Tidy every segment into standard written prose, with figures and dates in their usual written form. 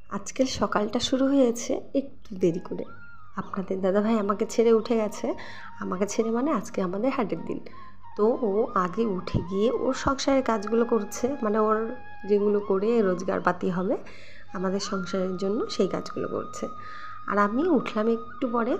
আজকের সকালটা শুরু হয়েছে একটু দেরি করে। আপনাদের দাদাভাই আমাকে ছেড়ে উঠে গেছে। আমাকে ছেড়ে মানে আজকে আমাদের হাটের দিন। তো ও আগে উঠে গিয়ে ওর সংসারের কাজগুলো করছে, মানে ওর যেগুলো করে রোজগারপাতি হবে আমাদের সংসারের জন্য সেই কাজগুলো করছে। আর আমি উঠলাম একটু পরে।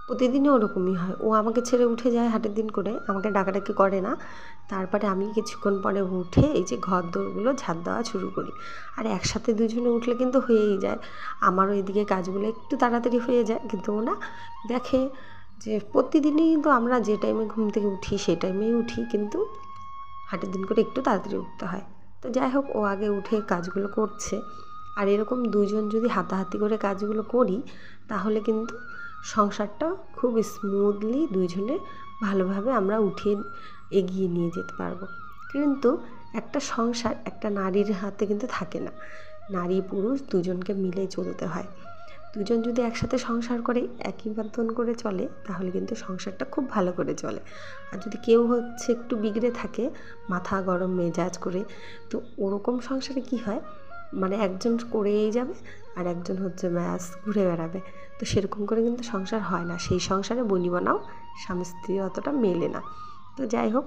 প্রতিদিনই ওরকমই হয়, ও আমাকে ছেড়ে উঠে যায় হাটের দিন করে, আমাকে ডাকাডাকি করে না। তারপরে আমি কিছুক্ষণ পরে উঠে এই যে ঘর দোরগুলো ঝাড় দেওয়া শুরু করি। আর একসাথে দুজনে উঠলে কিন্তু হয়েই যায়। আমারও এদিকে কাজগুলো একটু তাড়াতাড়ি হয়ে যায়, কিন্তু ও না দেখে যে প্রতিদিনই কিন্তু আমরা যে টাইমে ঘুম থেকে উঠি সেই টাইমেই উঠি, কিন্তু হাটের দিন করে একটু তাড়াতাড়ি উঠতে হয়। তো যাই হোক, ও আগে উঠে কাজগুলো করছে। আর এরকম দুজন যদি হাতাহাতি করে কাজগুলো করি তাহলে কিন্তু সংসারটা খুব স্মুথলি দুইজনে ভালোভাবে আমরা উঠিয়ে এগিয়ে নিয়ে যেতে পারবো। কিন্তু একটা সংসার একটা নারীর হাতে কিন্তু থাকে না। নারী পুরুষ দুজনকে মিলে চলতে হয়। দুজন যদি একসাথে সংসার করে একই বেতন করে চলে তাহলে কিন্তু সংসারটা খুব ভালো করে চলে। আর যদি কেউ হচ্ছে একটু বিগড়ে থাকে, মাথা গরম মেজাজ করে, তো ওরকম সংসারে কি হয়, মানে একজন করেই যাবে আর একজন হচ্ছে ব্যাস ঘুরে বেড়াবে। তো সেরকম করে কিন্তু সংসার হয় না, সেই সংসারে বনিবনাও স্বামী স্ত্রী অতটা মেলে না। তো যাই হোক,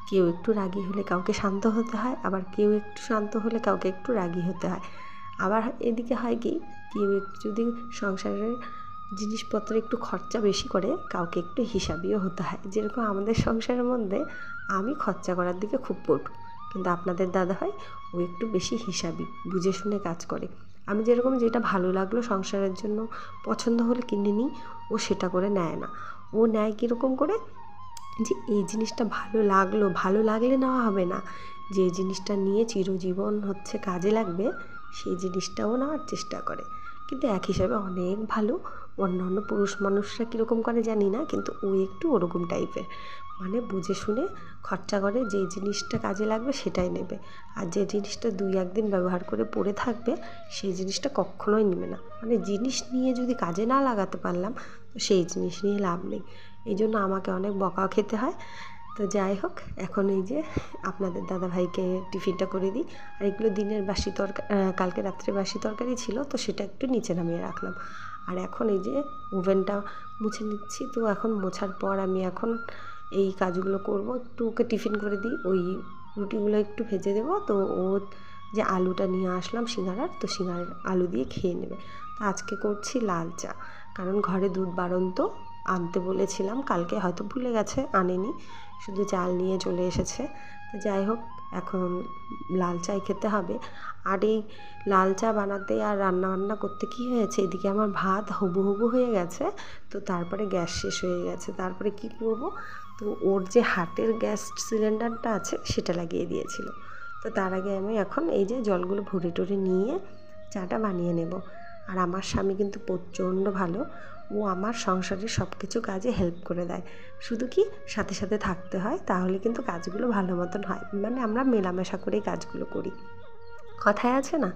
কেউ একটু রাগী হলে কাউকে শান্ত হতে হয়, আবার কেউ একটু শান্ত হলে কাউকে একটু রাগী হতে হয়। আবার এদিকে হয় কি, কেউ একটু যদি সংসারের জিনিসপত্র একটু খরচা বেশি করে কাউকে একটু হিসাবিও হতে হয়। যেরকম আমাদের সংসারের মধ্যে আমি খরচা করার দিকে খুব পটু, কিন্তু আপনাদের দাদাভাই ও একটু বেশি হিসাবি, বুঝে শুনে কাজ করে। আমি যেরকম যেটা ভালো লাগলো সংসারের জন্য পছন্দ হলে কিনে নিই, ও সেটা করে নেয় না। ও নেয় কীরকম করে, যে এই জিনিসটা ভালো লাগলো, ভালো লাগলে নেওয়া হবে না, যে জিনিসটা নিয়ে চিরজীবন হচ্ছে কাজে লাগবে সেই জিনিসটাও নেওয়ার চেষ্টা করে। কিন্তু এক হিসাবে অনেক ভালো। অন্যান্য পুরুষ মানুষরা কীরকম করে জানি না, কিন্তু ও একটু ওরকম টাইপের, মানে বুঝে শুনে খরচা করে, যে জিনিসটা কাজে লাগবে সেটাই নেবে। আর যে জিনিসটা 2-1 দিন ব্যবহার করে পড়ে থাকবে সেই জিনিসটা কখনোই নেবে না। মানে জিনিস নিয়ে যদি কাজে না লাগাতে পারলাম তো সেই জিনিস নিয়ে লাভ নেই। এই জন্য আমাকে অনেক বকাও খেতে হয়। তো যাই হোক, এখন এই যে আপনাদের দাদাভাইকে টিফিনটা করে দিই। আর এগুলো দিনের বাসি কালকে রাত্রে বাসি তরকারি ছিল, তো সেটা একটু নিচে নামিয়ে রাখলাম। আর এখন এই যে ওভেনটা মুছে নিচ্ছি। তো এখন মোছার পর আমি এখন এই কাজগুলো করব। একটু ওকে টিফিন করে দিই, ওই রুটিগুলো একটু ভেজে দেবো। তো ও যে আলুটা নিয়ে আসলাম সিঙ্গারার, তো সিঙ্গারার আলু দিয়ে খেয়ে নেবে। তো আজকে করছি লাল চা, কারণ ঘরে দুধ বাড়ন্ত আনতে বলেছিলাম, কালকে হয়তো ভুলে গেছে আনেনি, শুধু চাল নিয়ে চলে এসেছে। তো যাই হোক, এখন লাল চাই খেতে হবে। আর এই লাল চা বানাতে আর রান্নাবান্না করতে কী হয়েছে, এদিকে আমার ভাত হবু হবু হয়ে গেছে, তো তারপরে গ্যাস শেষ হয়ে গেছে। তারপরে কি করব, তো ওর যে হাটের গ্যাস সিলিন্ডারটা আছে সেটা লাগিয়ে দিয়েছিল। তো তার আগে আমি এখন এই যে জলগুলো ভরে টরে নিয়ে চাটা বানিয়ে নেব। আর আমার স্বামী কিন্তু প্রচণ্ড ভালো, ও আমার সংসারের সব কিছু কাজে হেল্প করে দেয়। শুধু কি সাথে সাথে থাকতে হয়, তাহলে কিন্তু কাজগুলো ভালো মতন হয়। মানে আমরা মেলামেশা করেই কাজগুলো করি। কথায় আছে না,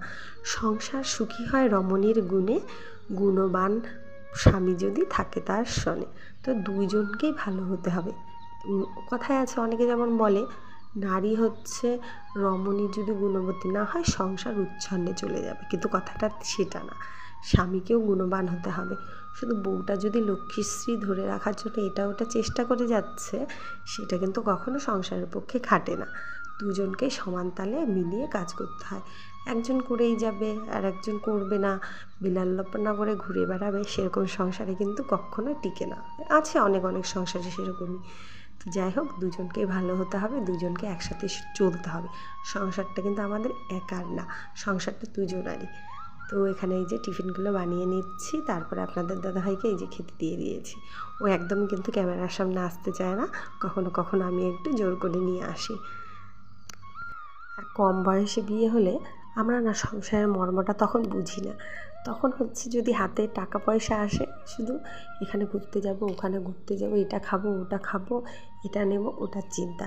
সংসার সুখী হয় রমণীর গুণে, গুণবান স্বামী যদি থাকে তার শনে। তো দুইজনকেই ভালো হতে হবে। কথায় আছে, অনেকে যেমন বলে নারী হচ্ছে রমণী যদি গুণবতী না হয় সংসার উচ্ছন্নে চলে যাবে, কিন্তু কথাটা সেটা না। স্বামীকেও গুণবান হতে হবে। শুধু বউটা যদি লক্ষ্মীশ্রী ধরে রাখার জন্য এটা ওটা চেষ্টা করে যাচ্ছে, সেটা কিন্তু কখনো সংসারের পক্ষে খাটে না। দুজনকেই সমান তালে মিলিয়ে কাজ করতে হয়। একজন করেই যাবে আর একজন করবে না, বিলাল্লপনা করে ঘুরে বেড়াবে, সেরকম সংসারে কিন্তু কখনোই টিকে না। আছে অনেক অনেক সংসারে সেরকমই। তো যাই হোক, দুজনকেই ভালো হতে হবে, দুজনকে একসাথে চলতে হবে। সংসারটা কিন্তু আমাদের একার না, সংসারটা দুজনারই। তো এখানে এই যে টিফিনগুলো বানিয়ে নিচ্ছি, তারপরে আপনাদের দাদাভাইকে এই যে খেতে দিয়ে দিয়েছি। ও একদমই কিন্তু ক্যামেরার সামনে আসতে চায় না, কখনো কখনো আমি একটু জোর করে নিয়ে আসি। আর কম বয়সে বিয়ে হলে আমরা না সংসারের মর্মটা তখন বুঝি না। তখন হচ্ছে যদি হাতে টাকা পয়সা আসে, শুধু এখানে ঘুরতে যাব, ওখানে ঘুরতে যাব, এটা খাবো ওটা খাবো, এটা নেব ওটার চিন্তা।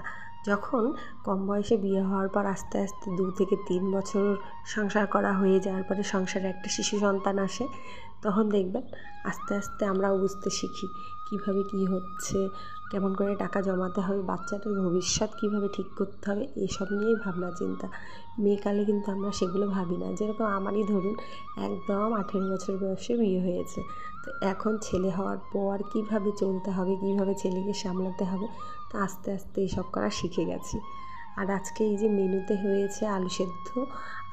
যখন কম বয়সে বিয়ে হওয়ার পর আস্তে আস্তে 2 থেকে 3 বছর সংসার করা হয়ে যাওয়ার পরে সংসারে একটা শিশু সন্তান আসে, তখন দেখবেন আস্তে আস্তে আমরাও বুঝতে শিখি কীভাবে কী হচ্ছে, কেমন করে টাকা জমাতে হবে, বাচ্চাটার ভবিষ্যৎ কীভাবে ঠিক করতে হবে, এসব নিয়েই ভাবনা চিন্তা। মেয়েকালে কিন্তু আমরা সেগুলো ভাবি না। যেরকম আমারই ধরুন একদম 18 বছর বয়সে বিয়ে হয়েছে, তো এখন ছেলে হওয়ার পর কীভাবে চলতে হবে, কীভাবে ছেলেকে সামলাতে হবে, তো আস্তে আস্তে এইসব করা শিখে গেছি। আর আজকে এই যে মেনুতে হয়েছে আলু সেদ্ধ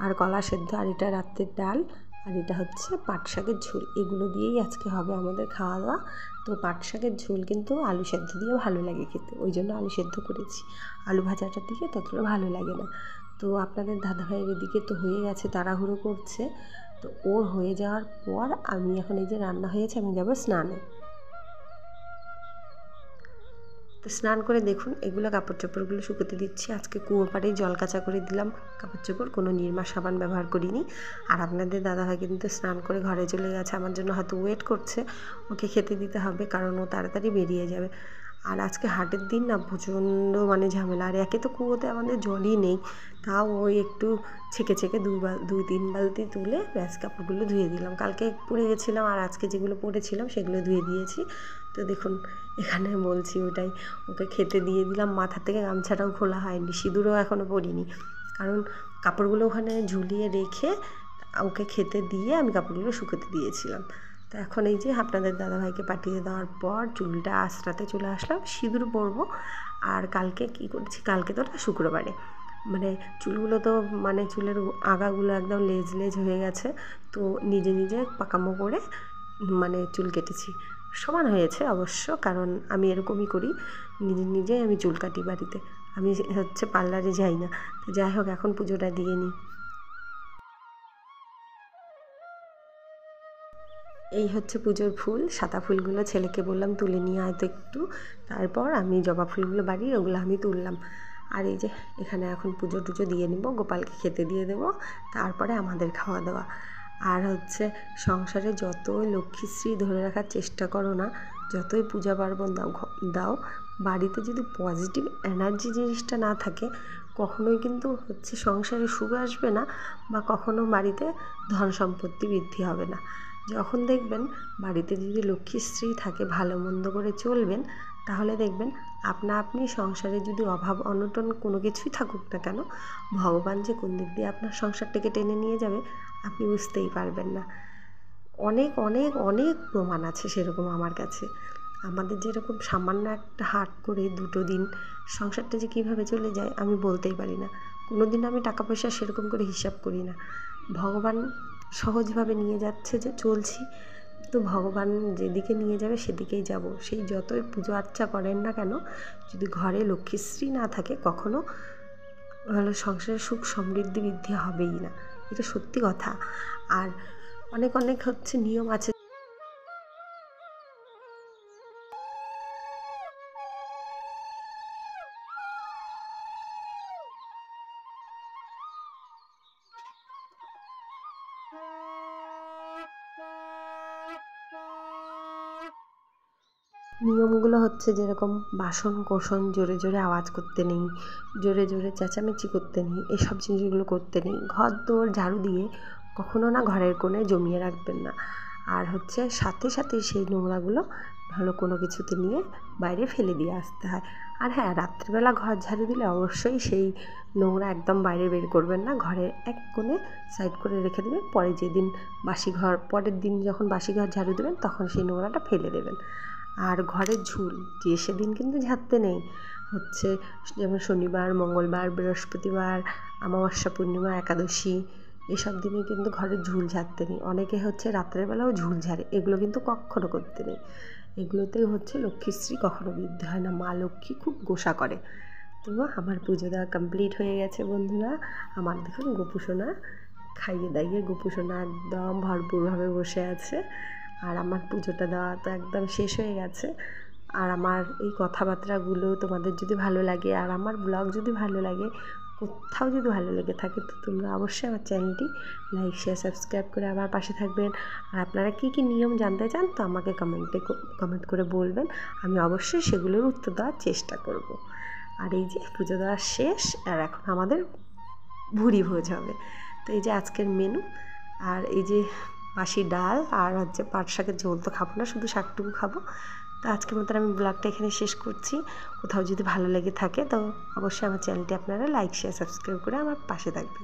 আর কলা সেদ্ধ, আর এটা রাত্রের ডাল, আর এটা হচ্ছে পাট শাকের ঝোল। এগুলো দিয়েই আজকে হবে আমাদের খাওয়া দাওয়া। তো পাট শাকের ঝোল কিন্তু আলু সেদ্ধ দিয়ে ভালো লাগে খেতে, ওই জন্য আলু সেদ্ধ করেছি। আলু ভাজাটার দিকে ততটা ভালো লাগে না। তো আপনাদের দাদাভাইয়ের এদিকে তো হয়ে গেছে, তাড়াহুড়ো করছে। তো ওর হয়ে যাওয়ার পর আমি এখন এই যে রান্না হয়েছে, আমি যাব স্নানে। তো স্নান করে দেখুন এগুলো কাপড় চোপড়গুলো শুকোতে দিচ্ছি। আজকে কুয়ো পাড়েই জল কাচা করে দিলাম কাপড় চোপড়, কোনো নির্মা সাবান ব্যবহার করিনি। আর আপনাদের দাদাভাই কিন্তু স্নান করে ঘরে চলে গেছে, আমার জন্য হয়তো ওয়েট করছে, ওকে খেতে দিতে হবে কারণ ও তাড়াতাড়ি বেরিয়ে যাবে। আর আজকে হাটের দিন না প্রচণ্ড মানে ঝামেলা। আর একে তো কুয়োতে আমাদের জলই নেই, তাও ওই একটু ছেঁকে ছেঁকে 2-3 বালতি তুলে ব্যাস কাপড়গুলো ধুয়ে দিলাম। কালকে পরে গেছিলাম আর আজকে যেগুলো পরেছিলাম সেগুলো ধুয়ে দিয়েছি। তো দেখুন এখানে বলছি ওটাই, ওকে খেতে দিয়ে দিলাম। মাথা থেকে গামছাটাও খোলা হয়নি, সিঁদুরও এখনও পরিনি, কারণ কাপড়গুলো ওখানে ঝুলিয়ে রেখে ওকে খেতে দিয়ে আমি কাপড়গুলো শুকোতে দিয়েছিলাম। তো এখন এই যে আপনাদের দাদাভাইকে পাঠিয়ে দেওয়ার পর চুলটা আঁচড়াতে চলে আসলাম, সিঁদুর পরবো। আর কালকে কি করেছি, কালকে তো ওটা শুক্রবারে, মানে চুলগুলো তো মানে চুলের আগাগুলো একদম লেজ লেজ হয়ে গেছে, তো নিজে নিজে পাকামো করে মানে চুল কেটেছি। সমান হয়েছে অবশ্য, কারণ আমি এরকমই করি, নিজে নিজেই আমি চুল কাটি বাড়িতে, আমি হচ্ছে পার্লারে যাই না। তো যাই হোক এখন পুজোটা দিয়ে নিই। এই হচ্ছে পুজোর ফুল, সাদা ফুলগুলো ছেলেকে বললাম তুলে নিয়ে হয়তো একটু, তারপর আমি জবা ফুলগুলো বাড়ি ওগুলো আমি তুললাম। আর এই যে এখানে এখন পুজো টুজো দিয়ে নিব, গোপালকে খেতে দিয়ে দেবো, তারপরে আমাদের খাওয়া দাওয়া। আর হচ্ছে সংসারে যতই লক্ষ্মীশ্রী ধরে রাখার চেষ্টা করো না, যতই পূজা পার্বণ দাও, বাড়িতে যদি পজিটিভ এনার্জি জিনিসটা না থাকে, কখনোই কিন্তু হচ্ছে সংসারে সুখ আসবে না, বা কখনো বাড়িতে ধন সম্পত্তি বৃদ্ধি হবে না। যখন দেখবেন বাড়িতে যদি লক্ষ্মীশ্রী থাকে, ভালো মন্দ করে চলবেন, তাহলে দেখবেন আপনি সংসারে যদি অভাব অনটন কোনো কিছুই থাকুক না কেন, ভগবান যে কোন দিক দিয়ে আপনার সংসারটাকে টেনে নিয়ে যাবে আপনি বুঝতেই পারবেন না। অনেক অনেক অনেক প্রমাণ আছে সেরকম আমার কাছে। আমাদের যেরকম সামান্য একটা হাট করে 2 দিন সংসারটা যে কীভাবে চলে যায় আমি বলতেই পারি না। কোনো দিন আমি টাকা পয়সা সেরকম করে হিসাব করি না, ভগবান সহজভাবে নিয়ে যাচ্ছে যে চলছি, তো ভগবান যেদিকে নিয়ে যাবে সেদিকেই যাব। সেই যতই পুজো আর্চা করেন না কেন, যদি ঘরে লক্ষ্মীশ্রী না থাকে কখনো সংসারে সুখ সমৃদ্ধি বৃদ্ধি হবেই না, এটা সত্যি কথা। আর অনেক অনেক হচ্ছে নিয়ম আছে। নিয়মগুলো হচ্ছে যেরকম বাসন কোসন জোরে জোরে আওয়াজ করতে নেই, জোরে জোরে চেঁচামেচি করতে নেই, এসব জিনিসগুলো করতে নেই। ঘর দোর ঝাড়ু দিয়ে কখনো না ঘরের কোণে জমিয়ে রাখবেন না। আর হচ্ছে সাথে সাথে সেই নোংরাগুলো ভালো কোনো কিছুতে নিয়ে বাইরে ফেলে দিয়ে আসতে হয়। আর হ্যাঁ, রাত্রিবেলা ঘর ঝাড়ু দিলে অবশ্যই সেই নোংরা একদম বাইরে বের করবেন না, ঘরের এক কোণে সাইড করে রেখে দেবেন। পরের দিন যখন বাসি ঘর ঝাড়ু দেবেন তখন সেই নোংরাটা ফেলে দেবেন। আর ঘরের ঝুল যে সেদিন কিন্তু ঝাড়তে নেই, হচ্ছে যেমন শনিবার, মঙ্গলবার, বৃহস্পতিবার, অমাবস্যা, পূর্ণিমা, একাদশী, এসব দিনে কিন্তু ঘরের ঝুল ঝাড়তে নেই। অনেকে হচ্ছে রাত্রের বেলাও ঝুল ঝাড়ে, এগুলো কিন্তু কখনো করতে নেই। এগুলোতেই হচ্ছে লক্ষ্মীশ্রী কখনো বৃদ্ধি হয় না, মা লক্ষ্মী খুব গোসা করে। তো আমার পুজো দেওয়া কমপ্লিট হয়ে গেছে বন্ধুরা। আমার দেখুন গোপুসোনা খাইয়ে দাইয়ে গোপুসোনা একদম ভরপুরভাবে বসে আছে। আর আমার পুজোটা দেওয়া তো একদম শেষ হয়ে গেছে। আর আমার এই কথাবার্তাগুলো তোমাদের যদি ভালো লাগে, আর আমার ব্লগ যদি ভালো লাগে, কোথাও যদি ভালো লেগে থাকে, তো তোমরা অবশ্যই আমার চ্যানেলটি লাইক শেয়ার সাবস্ক্রাইব করে আমার পাশে থাকবেন। আর আপনারা কী কী নিয়ম জানতে চান তো আমাকে কমেন্ট করে বলবেন, আমি অবশ্যই সেগুলোর উত্তর দেওয়ার চেষ্টা করব। আর এই যে পুজো দেওয়া শেষ, আর এখন আমাদের ভুরি ভোজ হবে। তো এই যে আজকের মেনু, আর এই যে বাসি ডাল, আর হচ্ছে পাট শাকের ঝোল তো খাবো না, শুধু শাকটুকু খাবো। তো আজকের মতন আমি ব্লগটা এখানে শেষ করছি। কোথাও যদি ভালো লেগে থাকে তো অবশ্যই আমার চ্যানেলটি আপনারা লাইক শেয়ার সাবস্ক্রাইব করে আমার পাশে থাকবেন।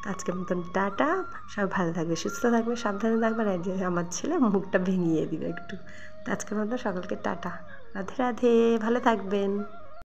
তো আজকের মতন টাটা, সবাই ভালো থাকবে, সুস্থ থাকবে, সাবধানে থাকবে। আর যে আমার ছেলে মুখটা ভেঙিয়ে দিবে একটু। তো আজকের মতন সকলকে টাটা, রাধে রাধে, ভালো থাকবেন।